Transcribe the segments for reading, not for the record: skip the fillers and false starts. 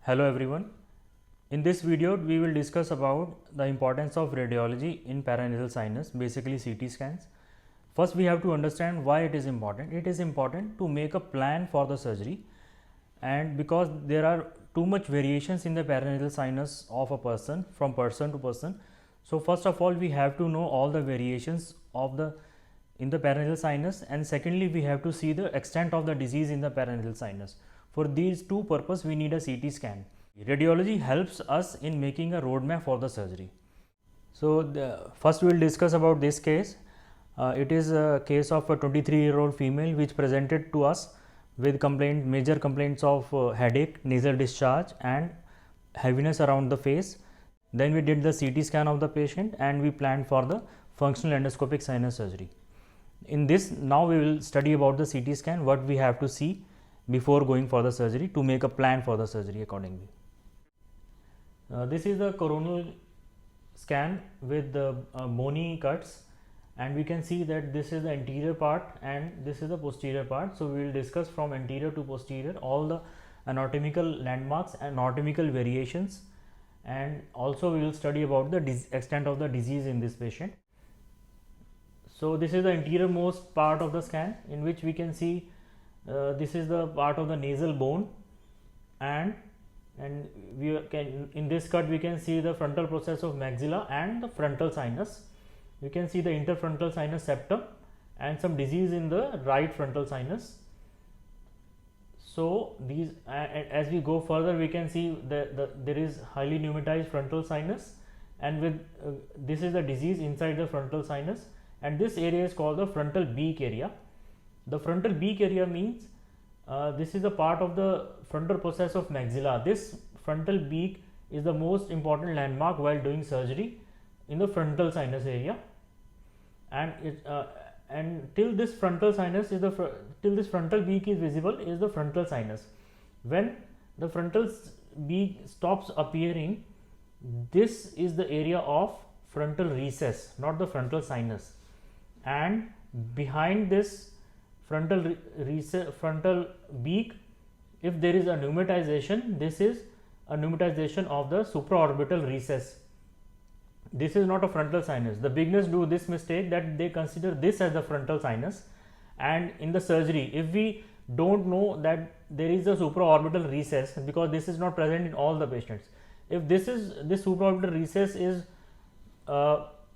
Hello everyone. In this video, we will discuss about the importance of radiology in paranasal sinus, basically CT scans. First, we have to understand why it is important. It is important to make a plan for the surgery, and because there are too much variations in the paranasal sinus of a person from person to person. So, first of all, we have to know all the variations of the in the paranasal sinus, and secondly, we have to see the extent of the disease in the paranasal sinus. For these two purposes, we need a CT scan. Radiology helps us in making a roadmap for the surgery. So, first we will discuss about this case. It is a case of a 23-year-old female which presented to us with major complaints of headache, nasal discharge, and heaviness around the face. Then we did the CT scan of the patient and we planned for the functional endoscopic sinus surgery. In this, now we will study about the CT scan, what we have to see before going for the surgery to make a plan for the surgery accordingly. This is the coronal scan with the bony cuts, and we can see that this is the anterior part and this is the posterior part. So, we will discuss from anterior to posterior all the anatomical landmarks and anatomical variations, and also we will study about the extent of the disease in this patient. So, this is the anterior most part of the scan, in which we can see this is the part of the nasal bone, and we can, in this cut we can see the frontal process of maxilla and the frontal sinus. We can see the interfrontal sinus septum and some disease in the right frontal sinus. So, these as we go further, we can see there is highly pneumatized frontal sinus, and with this is the disease inside the frontal sinus, and this area is called the frontal beak area. The frontal beak area means this is a part of the frontal process of maxilla. This frontal beak is the most important landmark while doing surgery in the frontal sinus area, and till this frontal sinus is till this frontal beak is visible is the frontal sinus. When the frontal beak stops appearing, this is the area of frontal recess, not the frontal sinus, and behind this frontal beak, if there is a pneumatization, this is a pneumatization of the supraorbital recess. This is not a frontal sinus. The beginners do this mistake that they consider this as the frontal sinus, and in the surgery, if we don't know that there is a supraorbital recess, because this is not present in all the patients, if this supraorbital recess is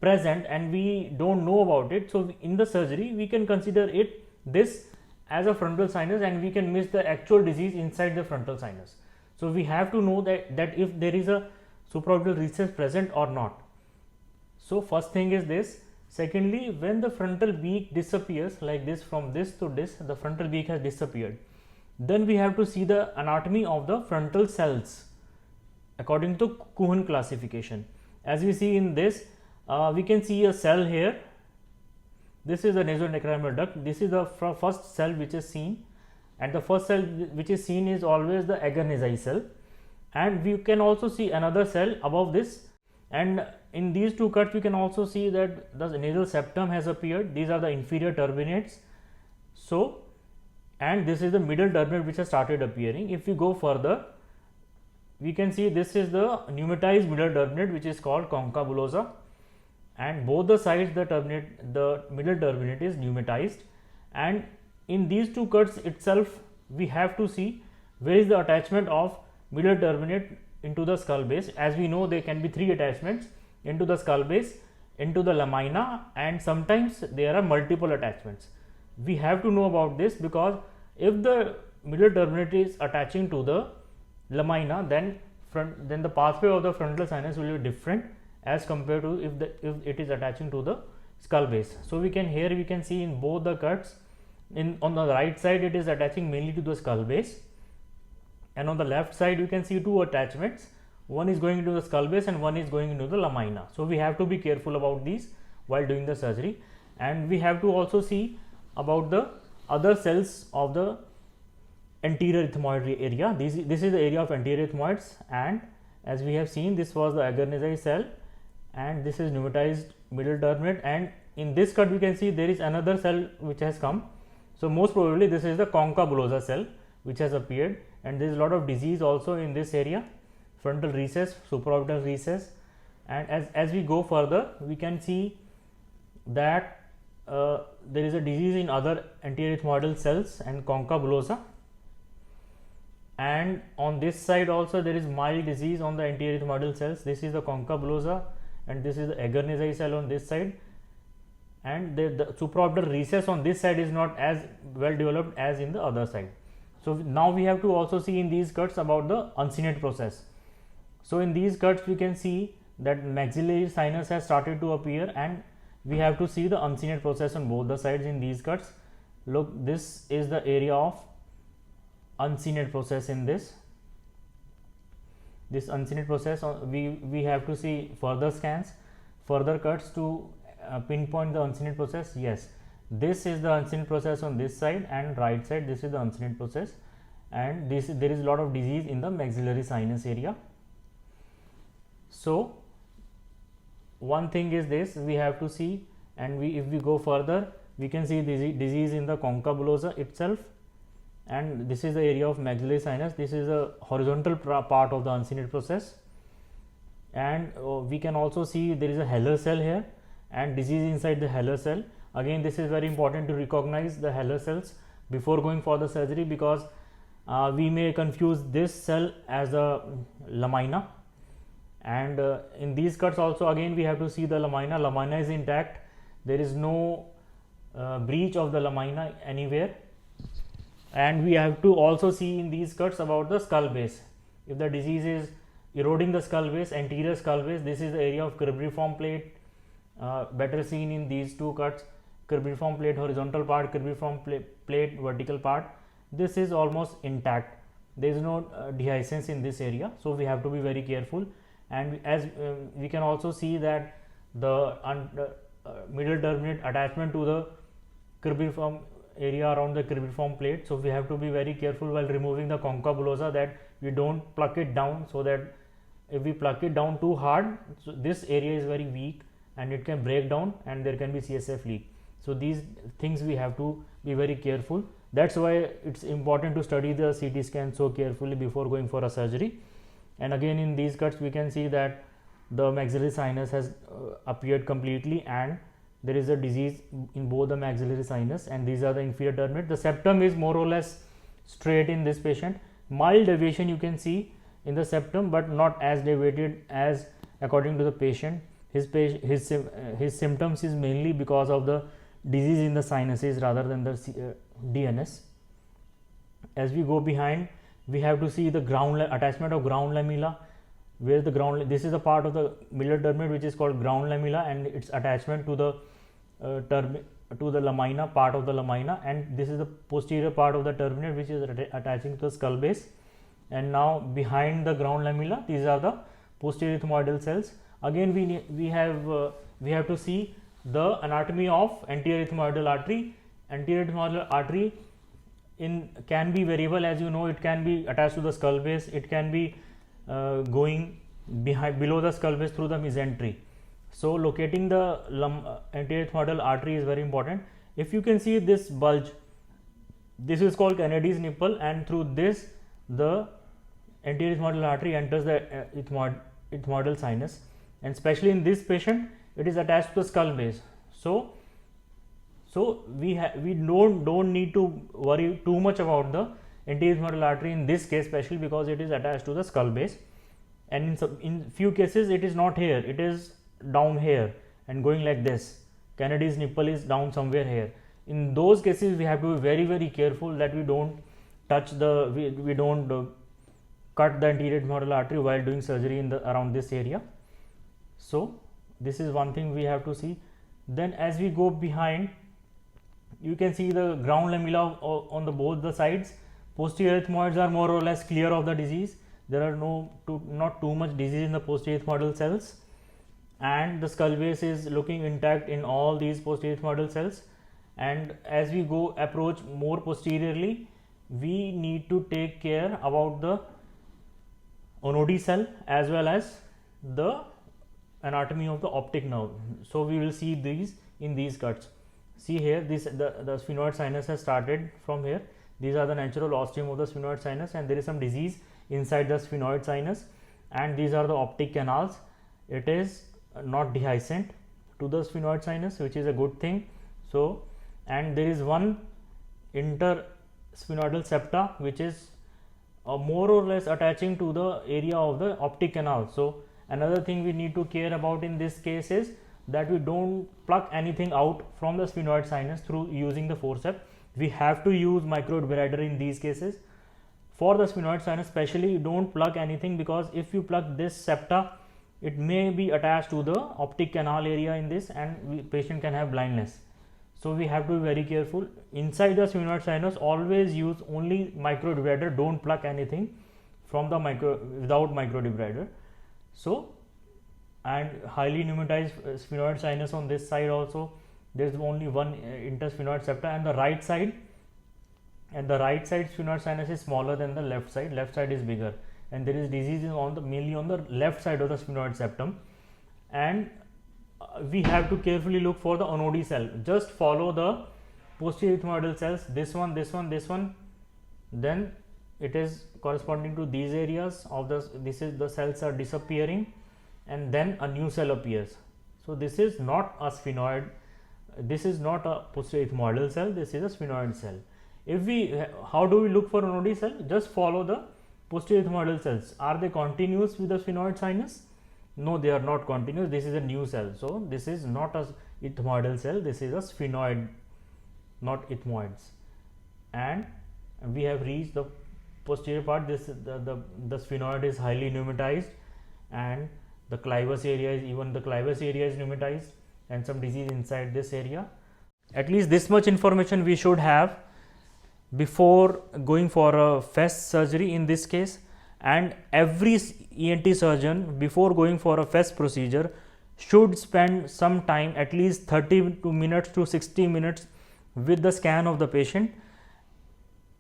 present and we don't know about it, so in the surgery we can consider this as a frontal sinus, and we can miss the actual disease inside the frontal sinus. So, we have to know that if there is a supraorbital recess present or not. So, first thing is this. Secondly, when the frontal beak disappears like this, from this to this, the frontal beak has disappeared, then we have to see the anatomy of the frontal cells according to Cohen classification. As we see in this, we can see a cell here. This is the nasolacrimal duct. This is the first cell which is seen, and the first cell which is seen is always the agar nasal cell, and we can also see another cell above this, and in these two cuts we can also see that the nasal septum has appeared. These are the inferior turbinates. So, and this is the middle turbinate which has started appearing. If we go further, we can see this is the pneumatized middle turbinate which is called concha bullosa, and both the sides the middle turbinate is pneumatized, and in these two cuts itself we have to see where is the attachment of middle turbinate into the skull base. As we know, there can be three attachments: into the skull base, into the lamina, and sometimes there are multiple attachments. We have to know about this, because if the middle turbinate is attaching to the lamina, then the pathway of the frontal sinus will be different as compared to if it is attaching to the skull base. So, we can see in both the cuts, on the right side it is attaching mainly to the skull base, and on the left side you can see two attachments. One is going into the skull base and one is going into the lamina. So, we have to be careful about these while doing the surgery, and we have to also see about the other cells of the anterior ethmoid area. This is the area of anterior ethmoids, and as we have seen, this was the agar nasal cell, and this is pneumatized middle turbinate, and in this cut we can see there is another cell which has come. So, most probably this is the concha bullosa cell which has appeared, and there is a lot of disease also in this area, frontal recess, supraorbital recess. And as we go further, we can see that there is a disease in other anterior ethmoidal cells and concha bullosa, and on this side also there is mild disease on the anterior ethmoidal cells. This is the concha bullosa and this is the agar nasai cell on this side, and the supraorbital recess on this side is not as well developed as in the other side. So now we have to also see in these cuts about the uncinate process. So in these cuts we can see that maxillary sinus has started to appear, and we have to see the uncinate process on both the sides in these cuts. Look, this is the area of uncinate process in this uncinate process. We have to see further scans, further cuts to pinpoint the uncinate process. Yes, this is the uncinate process on this side, and right side this is the uncinate process, and there is a lot of disease in the maxillary sinus area. So one thing is this we have to see, and if we go further, we can see disease in the concha bullosa itself, and this is the area of maxillary sinus. This is a horizontal part of the uncinate process, and we can also see there is a Heller cell here and disease inside the Heller cell. Again, this is very important to recognize the Heller cells before going for the surgery, because we may confuse this cell as a lamina, and in these cuts also again we have to see the lamina. Lamina is intact, there is no breach of the lamina anywhere, and we have to also see in these cuts about the skull base. If the disease is eroding the skull base, anterior skull base, this is the area of cribriform plate, better seen in these two cuts. Cribriform plate horizontal part, cribriform plate vertical part, this is almost intact, there is no dehiscence in this area, so we have to be very careful. And as we can also see that the middle terminate attachment to the cribriform area around the cribriform plate, so we have to be very careful while removing the concha bullosa that we don't pluck it down, so that if we pluck it down too hard, so this area is very weak and it can break down and there can be CSF leak. So these things we have to be very careful. That's why it's important to study the CT scan so carefully before going for a surgery. And again in these cuts we can see that the maxillary sinus has appeared completely, and there is a disease in both the maxillary sinus, and these are the inferior terminate. The septum is more or less straight in this patient. Mild deviation you can see in the septum, but not as deviated as according to the patient. His symptoms is mainly because of the disease in the sinuses rather than the DNS. As we go behind, we have to see the attachment of ground lamella, where the this is a part of the middle terminate which is called ground lamella, and its attachment to the lamina, part of the lamina, and this is the posterior part of the terminate which is attaching to the skull base. And now behind the ground lamella, these are the posterior ethmoidal cells. Again we have to see the anatomy of anterior ethmoidal artery. Anterior ethmoidal artery can be variable, as you know. It can be attached to the skull base, it can be going below the skull base through the mesentery. So locating the anterior ethmoidal artery is very important. If you can see this bulge, this is called Kennedy's nipple, and through this the anterior ethmoidal artery enters the ethmoidal sinus, and especially in this patient it is attached to the skull base. So we don't need to worry too much about the anterior ethmoidal artery in this case, especially because it is attached to the skull base, and in few cases it is not here, it is down here and going like this. Kennedy's nipple is down somewhere here. In those cases we have to be very, very careful that we don't touch we don't cut the anterior ethmoidal artery while doing surgery in around this area. So this is one thing we have to see. Then as we go behind, you can see the ground lamella on both the sides. Posterior ethmoids are more or less clear of the disease. There are not too much disease in the posterior ethmoidal cells, and the skull base is looking intact in all these posterior ethmoidal cells. And as we approach more posteriorly, we need to take care about the Onodi cell as well as the anatomy of the optic nerve. So we will see these in these cuts. See here, the sphenoid sinus has started from here. These are the natural ostium of the sphenoid sinus, and there is some disease inside the sphenoid sinus, and these are the optic canals. It is not dehiscent to the sphenoid sinus, which is a good thing. So, and there is one intersphenoidal septa which is more or less attaching to the area of the optic canal. So, another thing we need to care about in this case is that we don't pluck anything out from the sphenoid sinus through using the forceps. We have to use microdebrider in these cases. For the sphenoid sinus especially, don't plug anything, because if you plug this septa, it may be attached to the optic canal area in this, and patient can have blindness. So, we have to be very careful. Inside the sphenoid sinus, always use only microdebrider, don't plug anything from the without microdebrider. So, and highly pneumatized sphenoid sinus on this side also, there is only one intersphenoid septa, and the right side sphenoid sinus is smaller than the left side is bigger, and there is disease on the mainly on the left side of the sphenoid septum. And we have to carefully look for the Onodi cell. Just follow the posterior ethmoidal cells, this one, then it is corresponding to these areas of the cells are disappearing, and then a new cell appears. So, this is not a sphenoid, this is not a posterior ethmoidal cell, this is a sphenoid cell. If we, how do we look for Onodi cell? Just follow the posterior ethmoidal cells. Are they continuous with the sphenoid sinus? No, they are not continuous. This is a new cell. So, this is not a ethmoidal cell, this is a sphenoid, not ethmoids. And we have reached the posterior part. This the sphenoid is highly pneumatized, and the clivus area is pneumatized, and some disease inside this area. At least this much information we should have before going for a FES surgery in this case. And every ENT surgeon, before going for a FES procedure, should spend some time, at least 30 minutes to 60 minutes, with the scan of the patient,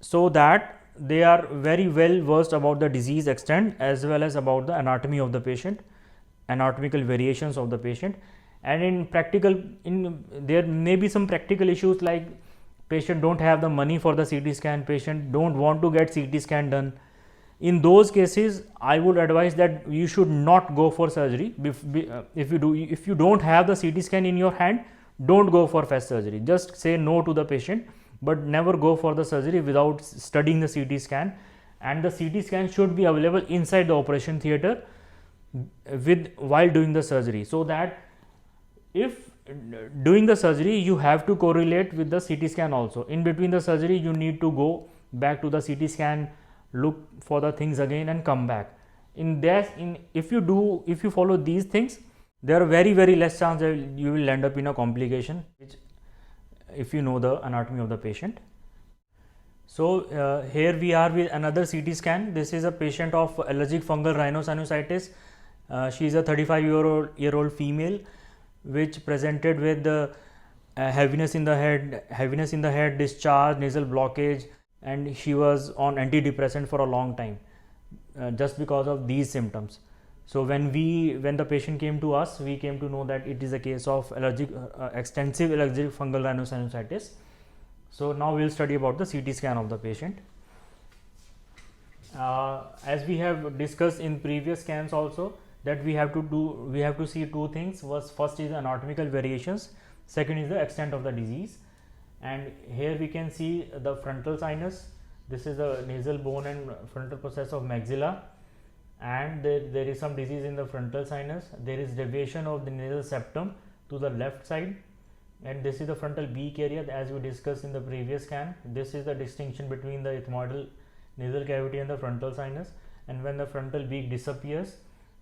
so that they are very well versed about the disease extent as well as about the anatomy of the patient, anatomical variations of the patient. And in practical, there may be some practical issues like patient don't have the money for the CT scan, patient don't want to get CT scan done. In those cases, I would advise that you should not go for surgery. If you don't have the CT scan in your hand, don't go for FES surgery. Just say no to the patient, but never go for the surgery without studying the CT scan. And the CT scan should be available inside the operation theatre while doing the surgery, so that if doing the surgery, you have to correlate with the CT scan also. In between the surgery, you need to go back to the CT scan, look for the things again and come back. If you follow these things, there are very less chance that you will end up in a complication, which if you know the anatomy of the patient. So, here we are with another CT scan. This is a patient of allergic fungal rhinosinusitis. She is a 35-year-old female, which presented with heaviness in the head, discharge, nasal blockage, and she was on antidepressant for a long time just because of these symptoms. So, when the patient came to us, we came to know that it is a case of extensive allergic fungal rhinosinusitis. So, now we will study about the CT scan of the patient. As we have discussed in previous scans also, that we have to see two things. First is anatomical variations, second is the extent of the disease. And here we can see the frontal sinus. This is the nasal bone and frontal process of maxilla, and there is some disease in the frontal sinus. There is deviation of the nasal septum to the left side, and this is the frontal beak area, as we discussed in the previous scan. This is the distinction between the ethmoidal nasal cavity and the frontal sinus. And when the frontal beak disappears,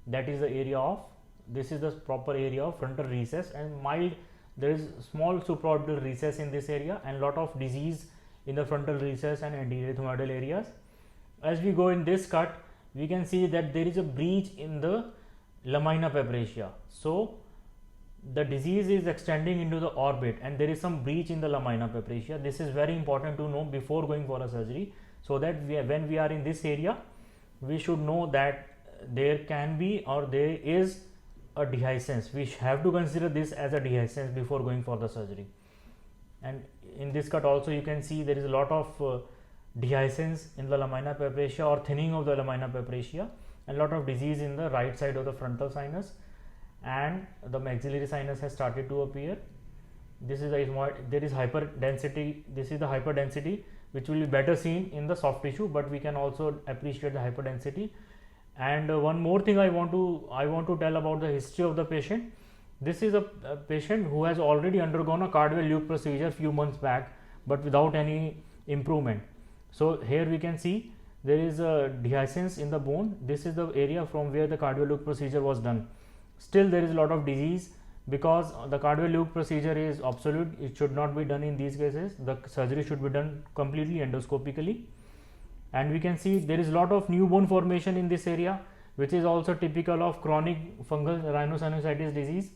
that is the area of, this is the proper area of frontal recess, and mild, there is small supraorbital recess in this area, and lot of disease in the frontal recess and anterior ethmoidal areas. As we go in this cut, we can see that there is a breach in the lamina papracia. So, the disease is extending into the orbit, and there is some breach in the lamina papracia. This is very important to know before going for a surgery, so that when we are in this area, we should know that there can be or there is a dehiscence. We have to consider this as a dehiscence before going for the surgery. And in this cut also you can see there is a lot of dehiscence in the lamina papracia or thinning of the lamina papracia, and lot of disease in the right side of the frontal sinus, and the maxillary sinus has started to appear. This is the ethmoid. There is hyperdensity. This is the hyperdensity which will be better seen in the soft tissue, but we can also appreciate the hyperdensity. And one more thing I want to tell about the history of the patient. This is a patient who has already undergone a cardiac Luke procedure few months back, but without any improvement. So here we can see there is a dehiscence in the bone. This is the area from where the cardiac Luke procedure was done. Still there is a lot of disease because the cardiac Luke procedure is obsolete. It should not be done in these cases. The surgery should be done completely endoscopically. And we can see there is a lot of new bone formation in this area, which is also typical of chronic fungal rhinosinusitis disease.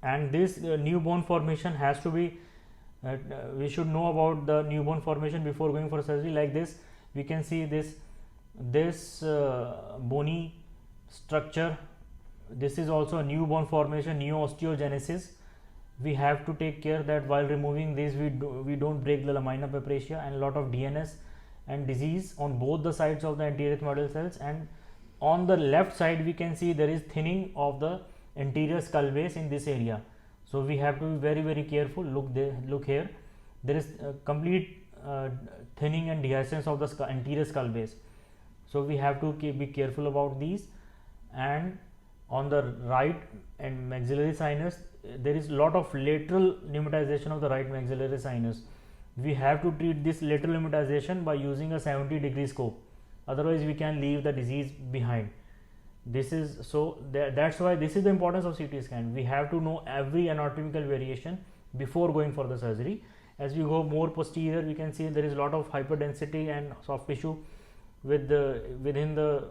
And this new bone formation has to be we should know about the new bone formation before going for surgery. Like this, we can see this bony structure. This is also a new bone formation, new osteogenesis. We have to take care that while removing this, we don't break the lamina papracia, and a lot of DNS and disease on both the sides of the anterior ethmoidal cells. And on the left side, we can see there is thinning of the anterior skull base in this area. So we have to be very, very careful. Look here, there is complete thinning and dehiscence of the anterior skull base. So we have to be careful about these. And on the right and maxillary sinus, there is a lot of lateral pneumatization of the right maxillary sinus. We have to treat this lateral pneumatization by using a 70-degree scope. Otherwise, we can leave the disease behind. This is so that's why this is the importance of CT scan. We have to know every anatomical variation before going for the surgery. As we go more posterior, we can see there is a lot of hyperdensity and soft tissue within the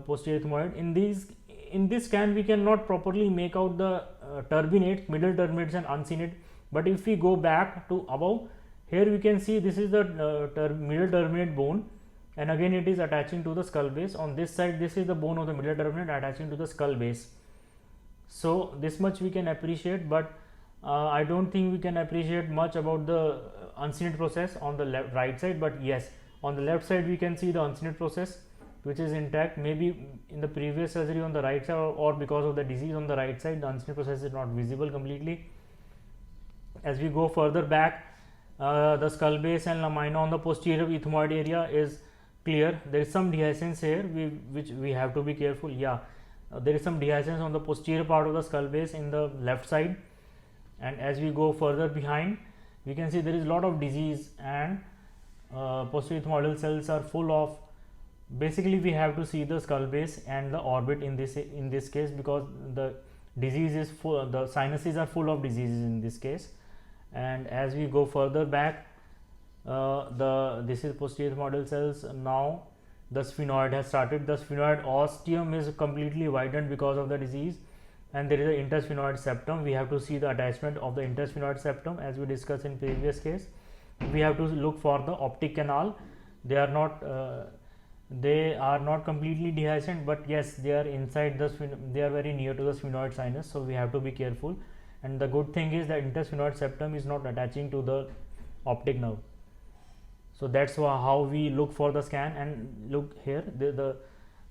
posterior ethmoid. In this scan, we cannot properly make out the turbinates, middle turbinates and uncinate. But if we go back to above, here we can see this is the middle turbinate bone, and again it is attaching to the skull base. On this side, this is the bone of the middle turbinate attaching to the skull base. So this much we can appreciate, but I don't think we can appreciate much about the uncinate process on the right side. But yes, on the left side we can see the uncinate process, which is intact. Maybe in the previous surgery on the right side, or because of the disease on the right side, the uncinate process is not visible completely. As we go further back, the skull base and lamina on the posterior ethmoid area is clear. There is some dehiscence here, which we have to be careful. There is some dehiscence on the posterior part of the skull base in the left side. And as we go further behind, we can see there is a lot of disease, and posterior ethmoidal cells are full of. Basically, we have to see the skull base and the orbit in this case, because the disease is full. The sinuses are full of diseases in this case. And as we go further back, this is posterior ethmoidal cells. Now the sphenoid has started. The sphenoid ostium is completely widened because of the disease, and there is an intersphenoid septum. We have to see the attachment of the intersphenoid septum, as we discussed in previous case. We have to look for the optic canal. They are not completely dehiscent, but yes, they are inside they are very near to the sphenoid sinus, so we have to be careful. And the good thing is that intersphenoid septum is not attaching to the optic nerve. So that's how we look for the scan. And look here, the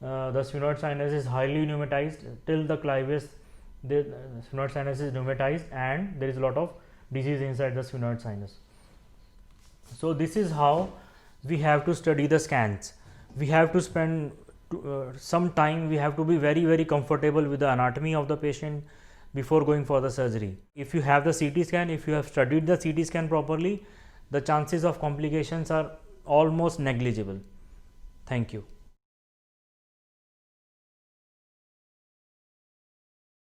sphenoid sinus is highly pneumatized till the clivus. The sphenoid sinus is pneumatized, and there is a lot of disease inside the sphenoid sinus. So this is how we have to study the scans. We have to spend some time. We have to be very, very comfortable with the anatomy of the patient before going for the surgery. If you have the CT scan, if you have studied the CT scan properly, the chances of complications are almost negligible. Thank you.